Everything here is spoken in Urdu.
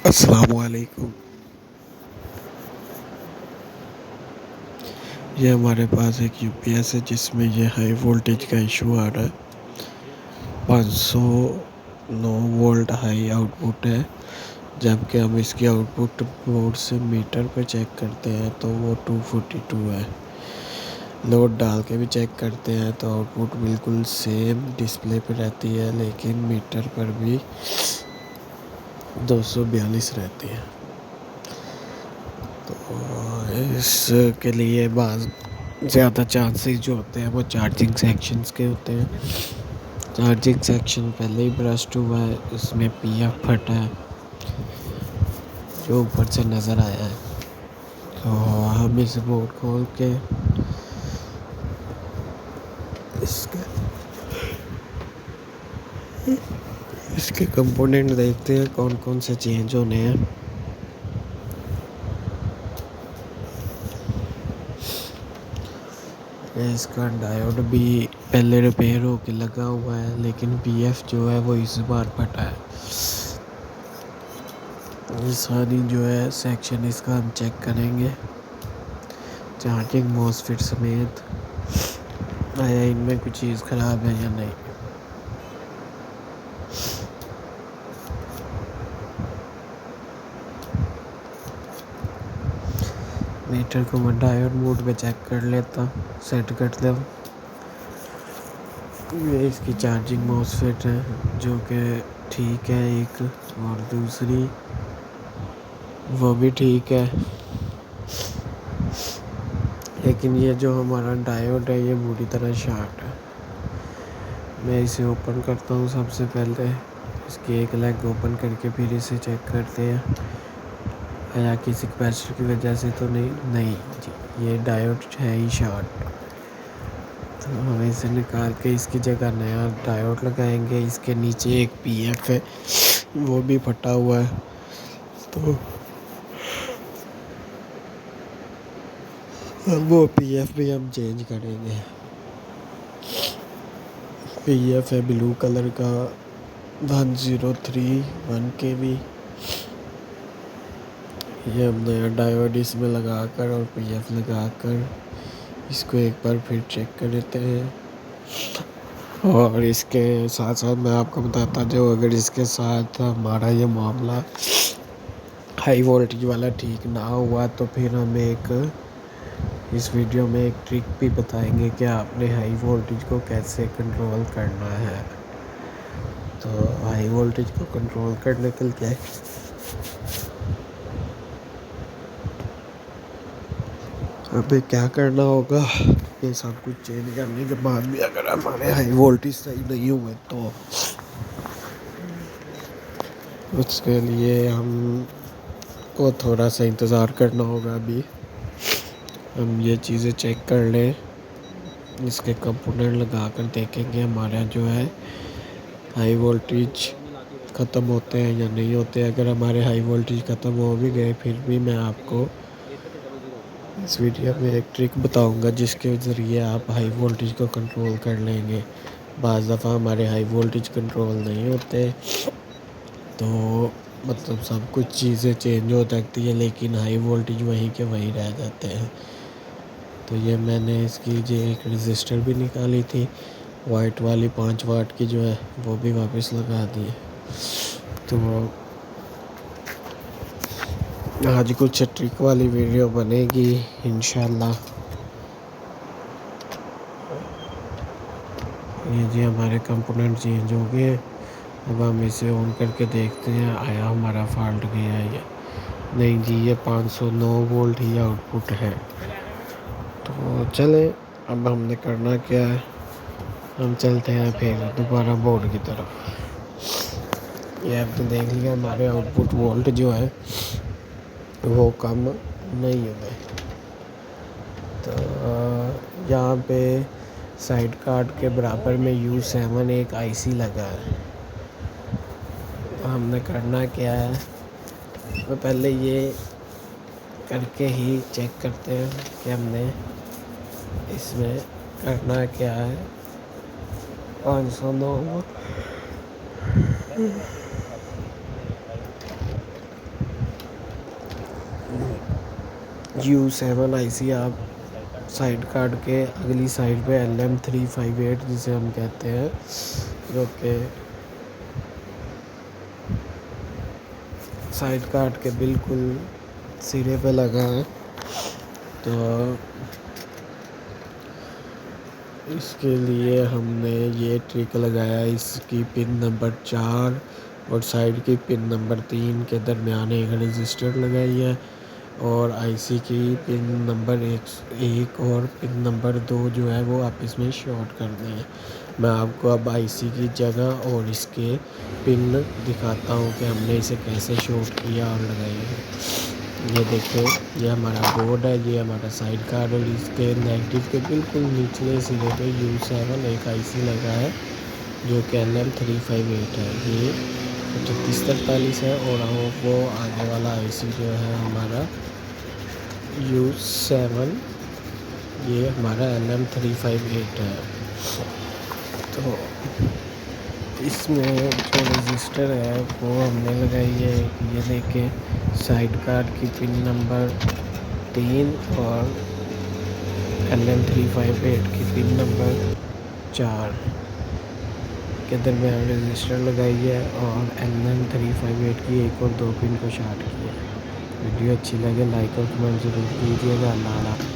السلام علیکم۔ یہ ہمارے پاس ایک یو پی ایس ہے جس میں یہ ہائی وولٹیج کا ایشو آ رہا ہے۔ 509 وولٹ ہائی آؤٹ پٹ ہے، جبکہ ہم اس کی آؤٹ پٹ بورڈ سے میٹر پہ چیک کرتے ہیں تو وہ 242 ہے۔ لوڈ ڈال کے بھی چیک کرتے ہیں تو آؤٹ پٹ بالکل سیم ڈسپلے پہ رہتی ہے، لیکن میٹر پر بھی 242 رہتی ہے۔ تو اس کے لیے بعض زیادہ چانسز جو ہوتے ہیں وہ چارجنگ سیکشنز کے ہوتے ہیں۔ چارجنگ سیکشن پہلے ہی برسٹ ہوا ہے، اس میں پی ایف پھٹا ہے جو اوپر سے نظر آیا ہے۔ تو ہم اس بورڈ کھول کے اس کے کمپوننٹ دیکھتے ہیں کون کون سے چینج ہونے ہیں۔ اس کا ڈائیوڈ بھی پہلے ریپیئر ہو کے لگا ہوا ہے، لیکن پی ایف جو ہے وہ اس بار پھٹا ہے۔ یہ ساری جو ہے سیکشن اس کا ہم چیک کریں گے، چارجنگ موسفیٹ سمیت، آیا ان میں کوئی چیز خراب ہے یا نہیں۔ میٹر کو میں ڈائیوڈ موڈ پہ چیک کر لیتا ہوں، سیٹ کر دو۔ یہ اس کی چارجنگ موسفیٹ ہے جو کہ ٹھیک ہے ایک، اور دوسری وہ بھی ٹھیک ہے، لیکن یہ جو ہمارا ڈائیوڈ ہے یہ بری طرح شارٹ ہے۔ میں اسے اوپن کرتا ہوں، سب سے پہلے اس کی ایک لیگ اوپن کر کے پھر اسے چیک کرتے ہیں یا کسی کیپیسٹر کی وجہ سے تو نہیں جی، یہ ڈائیوڈ ہے ہی شارٹ۔ تو ہم اسے نکال کے اس کی جگہ نیا ڈائیوڈ لگائیں گے۔ اس کے نیچے ایک پی ایف ہے، وہ بھی پھٹا ہوا ہے، تو وہ پی ایف بھی ہم چینج کریں گے۔ پی ایف ہے بلو کلر کا 1031 کے بھی۔ یہ ہم نیا ڈائیوڈ اس میں لگا کر اور پی ایف لگا کر اس کو ایک بار پھر چیک کر لیتے ہیں۔ اور اس کے ساتھ ساتھ میں آپ کو بتاتا جو اگر اس کے ساتھ ہمارا یہ معاملہ ہائی وولٹیج والا ٹھیک نہ ہوا تو پھر ہم اس ویڈیو میں ایک ٹرک بھی بتائیں گے کہ آپ نے ہائی وولٹیج کو کیسے کنٹرول کرنا ہے۔ تو ہائی وولٹیج کو کنٹرول کرنے کے لیے ہمیں کیا کرنا ہوگا، یہ سب کچھ چینج کرنے کے بعد بھی اگر ہمارے ہائی وولٹیج صحیح نہیں ہوئے تو اس کے لیے ہم کو تھوڑا سا انتظار کرنا ہوگا۔ ابھی ہم یہ چیزیں چیک کر لیں، اس کے کمپوننٹ لگا کر دیکھیں گے ہمارا جو ہے ہائی وولٹیج ختم ہوتے ہیں یا نہیں ہوتے۔ اگر ہمارے ہائی وولٹیج ختم ہو بھی گئے پھر بھی میں آپ کو اس ویڈیو میں ایک ٹرک بتاؤں گا جس کے ذریعے آپ ہائی وولٹیج کو کنٹرول کر لیں گے۔ بعض دفعہ ہمارے ہائی وولٹیج کنٹرول نہیں ہوتے تو مطلب سب کچھ چیزیں چینج ہو سکتی ہے، لیکن ہائی وولٹیج وہیں کے وہیں رہ جاتے ہیں۔ تو یہ میں نے اس کی جو ایک رجسٹر بھی نکالی تھی وائٹ والی 5 واٹ کی جو ہے وہ بھی واپس لگا دی ہے۔ تو آج کچھ ٹرک والی ویڈیو بنے گی انشاءاللہ۔ یہ جی ہمارے کمپوننٹ چینج ہو گئے، اب ہم اسے آن کر کے دیکھتے ہیں آیا ہمارا فالٹ گیا ہے یا نہیں۔ جی یہ 509 وولٹ ہی آؤٹ پٹ ہے۔ تو چلیں اب ہم نے کرنا کیا ہے، ہم چلتے ہیں پھر دوبارہ بورڈ کی طرف۔ یہ آپ نے دیکھ لیا ہمارے آؤٹ پٹ وولٹ جو ہے وہ کم نہیں ہوئے۔ تو یہاں پہ سائیڈ کارڈ کے برابر میں U7 ایک آئی سی لگا ہے۔ تو ہم نے کرنا کیا ہے، تو پہلے یہ کر کے ہی چیک کرتے ہیں کہ ہم نے اس میں کرنا کیا ہے۔ 509 U7 آئی سی آپ سائڈ کاٹ کے اگلی سائڈ پہ LM358 جسے ہم کہتے ہیں، جو کہ سائڈ کاٹ کے بالکل سرے پہ لگا ہے. تو اس کے لیے ہم نے یہ ٹرک لگایا، اس کی پن نمبر 4 اور سائڈ کی پن نمبر 3 کے درمیان ایک رجسٹر لگائی ہے، اور آئی سی کی پن نمبر 1 اور پن نمبر 2 جو ہے وہ آپس میں شارٹ کر دیں. میں آپ کو اب آئی سی کی جگہ اور اس کے پن دکھاتا ہوں کہ ہم نے اسے کیسے شارٹ کیا اور لگائی ہے. یہ دیکھیں، یہ ہمارا بورڈ ہے، یہ ہمارا سائڈ کارڈ، اور اس کے نیگیٹو کے بالکل نچلے سرے پہ U7 ایک آئی سی لگا ہے جو کہ LM358 ہے. یہ 3843 ہے، اور وہ آگے والا آئی سی جو ہے ہمارا U7 یہ ہمارا LM358 ہے. تو اس میں جو رجسٹر ہے وہ ہم نے لگائی ہے، یہ دیکھیں سائڈ کارڈ کی پن نمبر 3 اور LM358 کی پن نمبر 4 کے درمیان رجسٹر لگائی ہے، اور LM358 کی 1 اور 2 پن کو شارٹ کیا ہے. ویڈیو اچھی لگے لائک اور کمنٹ ضرور کیجیے گا. اللہ